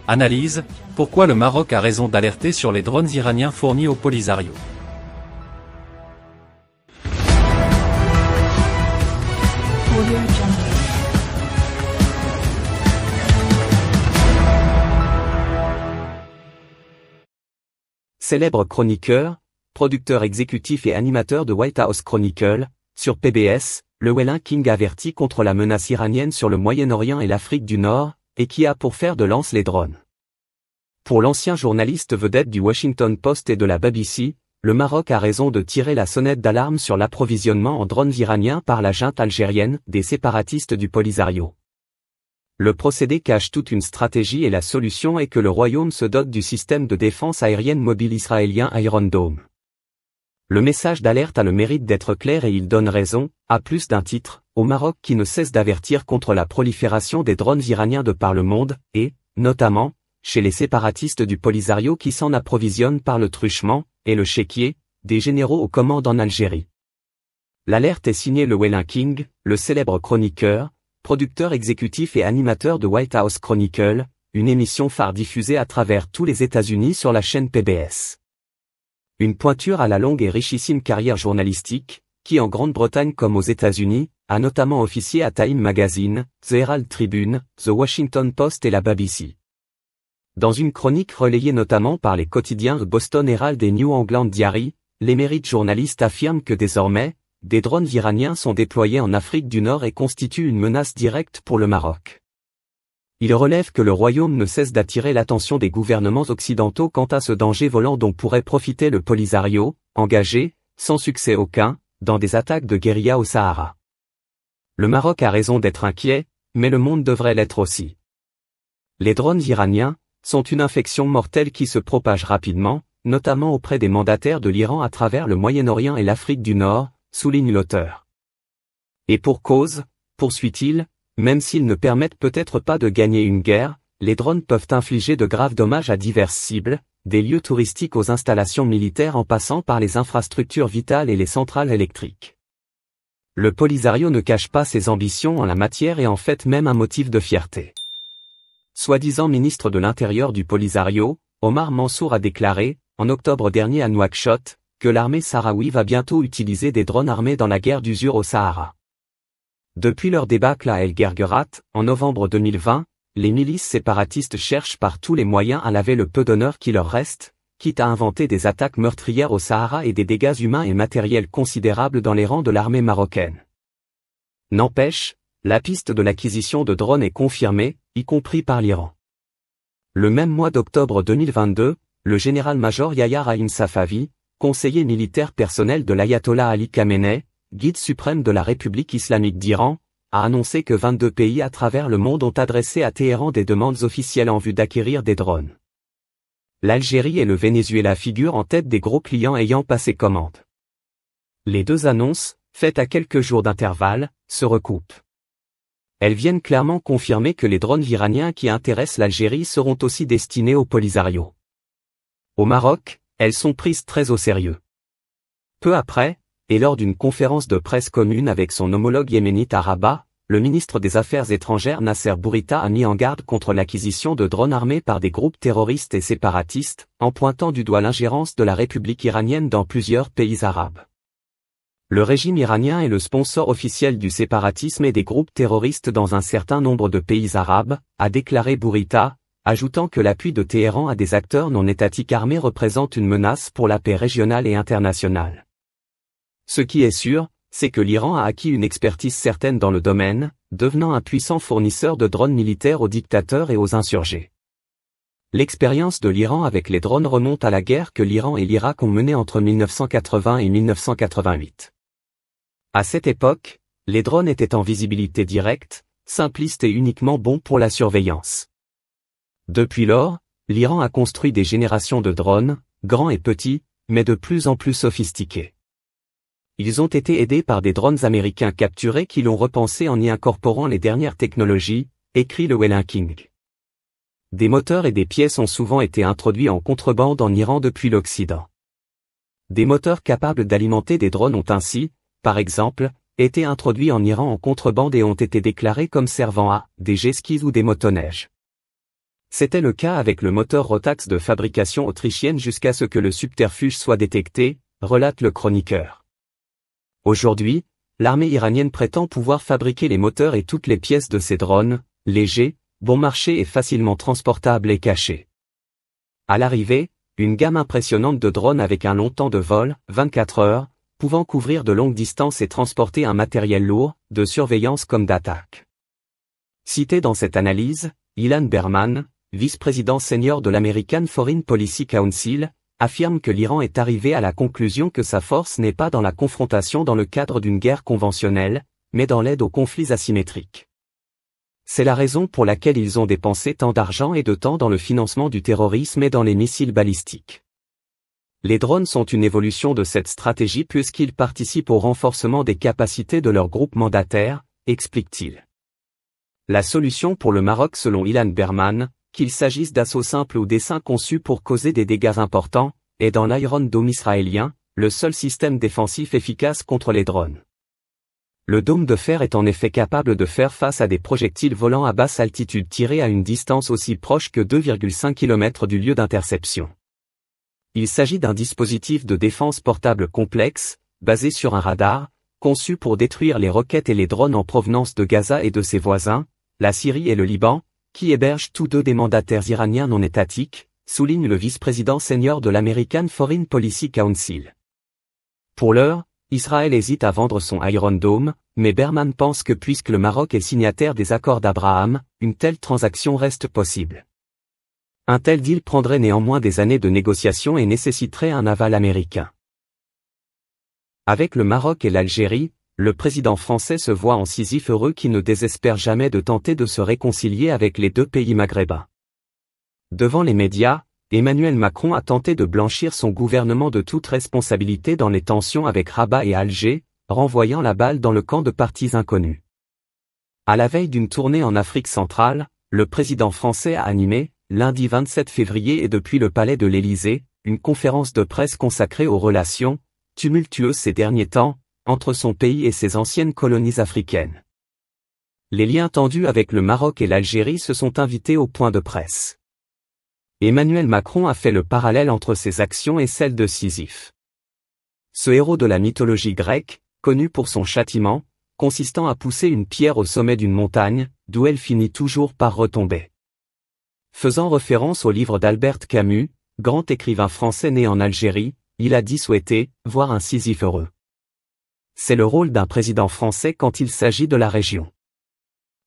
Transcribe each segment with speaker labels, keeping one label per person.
Speaker 1: Analyse, pourquoi le Maroc a raison d'alerter sur les drones iraniens fournis au Polisario.
Speaker 2: Célèbre chroniqueur, producteur exécutif et animateur de White House Chronicle, sur PBS, Llewellyn King avertit contre la menace iranienne sur le Moyen-Orient et l'Afrique du Nord, et qui a pour fer de lance les drones. Pour l'ancien journaliste vedette du Washington Post et de la BBC, le Maroc a raison de tirer la sonnette d'alarme sur l'approvisionnement en drones iraniens par la junte algérienne des séparatistes du Polisario. Le procédé cache toute une stratégie et la solution est que le Royaume se dote du système de défense aérienne mobile israélien Iron Dome. Le message d'alerte a le mérite d'être clair et il donne raison, à plus d'un titre, au Maroc qui ne cesse d'avertir contre la prolifération des drones iraniens de par le monde, et, notamment, chez les séparatistes du Polisario qui s'en approvisionnent par le truchement, et le chéquier, des généraux aux commandes en Algérie. L'alerte est signée Llewellyn King, le célèbre chroniqueur, producteur exécutif et animateur de White House Chronicle, une émission phare diffusée à travers tous les États-Unis sur la chaîne PBS. Une pointure à la longue et richissime carrière journalistique, qui en Grande-Bretagne comme aux États-Unis, a notamment officié à Time Magazine, The Herald Tribune, The Washington Post et la BBC. Dans une chronique relayée notamment par les quotidiens The Boston Herald et New England Diary, l'émérite journaliste affirme que désormais, des drones iraniens sont déployés en Afrique du Nord et constituent une menace directe pour le Maroc. Il relève que le Royaume ne cesse d'attirer l'attention des gouvernements occidentaux quant à ce danger volant dont pourrait profiter le Polisario, engagé, sans succès aucun, dans des attaques de guérilla au Sahara. Le Maroc a raison d'être inquiet, mais le monde devrait l'être aussi. Les drones iraniens sont une infection mortelle qui se propage rapidement, notamment auprès des mandataires de l'Iran à travers le Moyen-Orient et l'Afrique du Nord, souligne l'auteur. Et pour cause, poursuit-il, même s'ils ne permettent peut-être pas de gagner une guerre, les drones peuvent infliger de graves dommages à diverses cibles, des lieux touristiques aux installations militaires en passant par les infrastructures vitales et les centrales électriques. Le Polisario ne cache pas ses ambitions en la matière et en fait même un motif de fierté. Soi-disant ministre de l'Intérieur du Polisario, Omar Mansour a déclaré, en octobre dernier à Nouakchott, que l'armée sahraoui va bientôt utiliser des drones armés dans la guerre d'usure au Sahara. Depuis leur débâcle à El Guerguerat, en novembre 2020, les milices séparatistes cherchent par tous les moyens à laver le peu d'honneur qui leur reste, quitte à inventer des attaques meurtrières au Sahara et des dégâts humains et matériels considérables dans les rangs de l'armée marocaine. N'empêche, la piste de l'acquisition de drones est confirmée, y compris par l'Iran. Le même mois d'octobre 2022, le général-major Yahya Rahim Safavi, conseiller militaire personnel de l'ayatollah Ali Khamenei, guide suprême de la République islamique d'Iran, a annoncé que 22 pays à travers le monde ont adressé à Téhéran des demandes officielles en vue d'acquérir des drones. L'Algérie et le Venezuela figurent en tête des gros clients ayant passé commande. Les deux annonces, faites à quelques jours d'intervalle, se recoupent. Elles viennent clairement confirmer que les drones iraniens qui intéressent l'Algérie seront aussi destinés au Polisario. Au Maroc, elles sont prises très au sérieux. Peu après, et lors d'une conférence de presse commune avec son homologue yéménite à Rabat, le ministre des Affaires étrangères Nasser Bourita a mis en garde contre l'acquisition de drones armés par des groupes terroristes et séparatistes, en pointant du doigt l'ingérence de la République iranienne dans plusieurs pays arabes. Le régime iranien est le sponsor officiel du séparatisme et des groupes terroristes dans un certain nombre de pays arabes, a déclaré Bourita, ajoutant que l'appui de Téhéran à des acteurs non étatiques armés représente une menace pour la paix régionale et internationale. Ce qui est sûr, c'est que l'Iran a acquis une expertise certaine dans le domaine, devenant un puissant fournisseur de drones militaires aux dictateurs et aux insurgés. L'expérience de l'Iran avec les drones remonte à la guerre que l'Iran et l'Irak ont menée entre 1980 et 1988. À cette époque, les drones étaient en visibilité directe, simplistes et uniquement bons pour la surveillance. Depuis lors, l'Iran a construit des générations de drones, grands et petits, mais de plus en plus sophistiqués. Ils ont été aidés par des drones américains capturés qui l'ont repensé en y incorporant les dernières technologies, écrit Llewellyn King. Des moteurs et des pièces ont souvent été introduits en contrebande en Iran depuis l'Occident. Des moteurs capables d'alimenter des drones ont ainsi, par exemple, été introduits en Iran en contrebande et ont été déclarés comme servant à des jet skis ou des motoneiges. C'était le cas avec le moteur Rotax de fabrication autrichienne jusqu'à ce que le subterfuge soit détecté, relate le chroniqueur. Aujourd'hui, l'armée iranienne prétend pouvoir fabriquer les moteurs et toutes les pièces de ces drones, légers, bon marché et facilement transportables et cachés. À l'arrivée, une gamme impressionnante de drones avec un long temps de vol, 24 heures, pouvant couvrir de longues distances et transporter un matériel lourd, de surveillance comme d'attaque. Cité dans cette analyse, Ilan Berman, vice-président senior de l'American Foreign Policy Council, affirme que l'Iran est arrivé à la conclusion que sa force n'est pas dans la confrontation dans le cadre d'une guerre conventionnelle, mais dans l'aide aux conflits asymétriques. C'est la raison pour laquelle ils ont dépensé tant d'argent et de temps dans le financement du terrorisme et dans les missiles balistiques. Les drones sont une évolution de cette stratégie puisqu'ils participent au renforcement des capacités de leur groupe mandataire, explique-t-il. La solution pour le Maroc selon Ilan Berman, qu'il s'agisse d'assauts simples ou d'essaims conçus pour causer des dégâts importants, est dans l'Iron Dome israélien, le seul système défensif efficace contre les drones. Le dôme de fer est en effet capable de faire face à des projectiles volant à basse altitude tirés à une distance aussi proche que 2,5 km du lieu d'interception. Il s'agit d'un dispositif de défense portable complexe, basé sur un radar, conçu pour détruire les roquettes et les drones en provenance de Gaza et de ses voisins, la Syrie et le Liban, qui hébergent tous deux des mandataires iraniens non étatiques, souligne le vice-président senior de l'American Foreign Policy Council. Pour l'heure, Israël hésite à vendre son Iron Dome, mais Berman pense que puisque le Maroc est signataire des accords d'Abraham, une telle transaction reste possible. Un tel deal prendrait néanmoins des années de négociations et nécessiterait un aval américain. Avec le Maroc et l'Algérie, le président français se voit en Sisyphe heureux qui ne désespère jamais de tenter de se réconcilier avec les deux pays maghrébins. Devant les médias, Emmanuel Macron a tenté de blanchir son gouvernement de toute responsabilité dans les tensions avec Rabat et Alger, renvoyant la balle dans le camp de partis inconnus. À la veille d'une tournée en Afrique centrale, le président français a animé, lundi 27 février et depuis le palais de l'Élysée, une conférence de presse consacrée aux relations, tumultueuses ces derniers temps, entre son pays et ses anciennes colonies africaines. Les liens tendus avec le Maroc et l'Algérie se sont invités au point de presse. Emmanuel Macron a fait le parallèle entre ses actions et celles de Sisyphe. Ce héros de la mythologie grecque, connu pour son châtiment, consistant à pousser une pierre au sommet d'une montagne, d'où elle finit toujours par retomber. Faisant référence au livre d'Albert Camus, grand écrivain français né en Algérie, il a dit souhaiter voir un Sisyphe heureux. C'est le rôle d'un président français quand il s'agit de la région.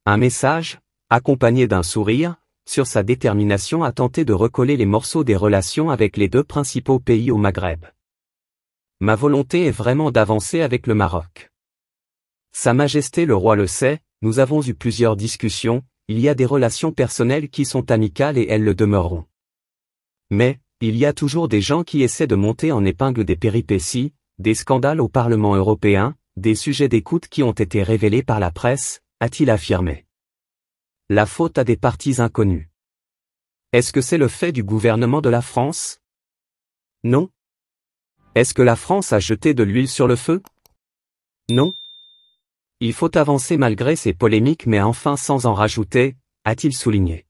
Speaker 2: Un message, accompagné d'un sourire, sur sa détermination à tenter de recoller les morceaux des relations avec les deux principaux pays au Maghreb. Ma volonté est vraiment d'avancer avec le Maroc. Sa Majesté le Roi le sait, nous avons eu plusieurs discussions, il y a des relations personnelles qui sont amicales et elles le demeureront. Mais, il y a toujours des gens qui essaient de monter en épingle des péripéties, des scandales au Parlement européen, des sujets d'écoute qui ont été révélés par la presse, a-t-il affirmé. La faute à des partis inconnus. Est-ce que c'est le fait du gouvernement de la France? Non. Est-ce que la France a jeté de l'huile sur le feu? Non. Il faut avancer malgré ces polémiques mais enfin sans en rajouter, a-t-il souligné.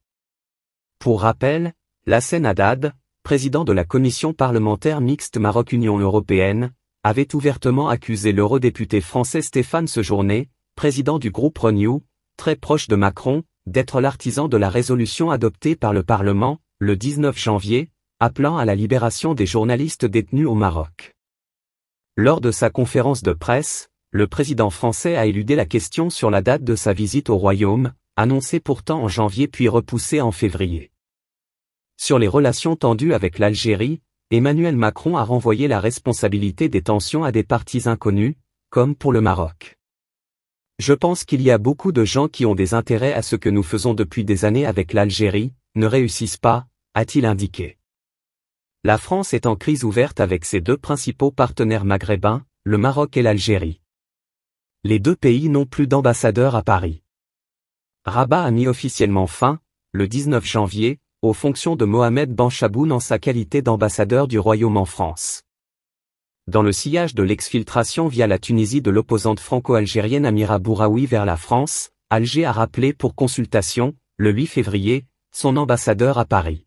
Speaker 2: Pour rappel, Lassane Haddad, président de la commission parlementaire mixte Maroc-Union européenne, avait ouvertement accusé l'eurodéputé français Stéphane Sejourné, président du groupe Renew, très proche de Macron, d'être l'artisan de la résolution adoptée par le Parlement, le 19 janvier, appelant à la libération des journalistes détenus au Maroc. Lors de sa conférence de presse, le président français a éludé la question sur la date de sa visite au Royaume, annoncée pourtant en janvier puis repoussée en février. Sur les relations tendues avec l'Algérie, Emmanuel Macron a renvoyé la responsabilité des tensions à des partis inconnus, comme pour le Maroc. Je pense qu'il y a beaucoup de gens qui ont des intérêts à ce que nous faisons depuis des années avec l'Algérie, ne réussissent pas, a-t-il indiqué. La France est en crise ouverte avec ses deux principaux partenaires maghrébins, le Maroc et l'Algérie. Les deux pays n'ont plus d'ambassadeur à Paris. Rabat a mis officiellement fin, le 19 janvier, aux fonctions de Mohamed Benchaboun en sa qualité d'ambassadeur du Royaume en France. Dans le sillage de l'exfiltration via la Tunisie de l'opposante franco-algérienne Amira Bouraoui vers la France, Alger a rappelé pour consultation, le 8 février, son ambassadeur à Paris.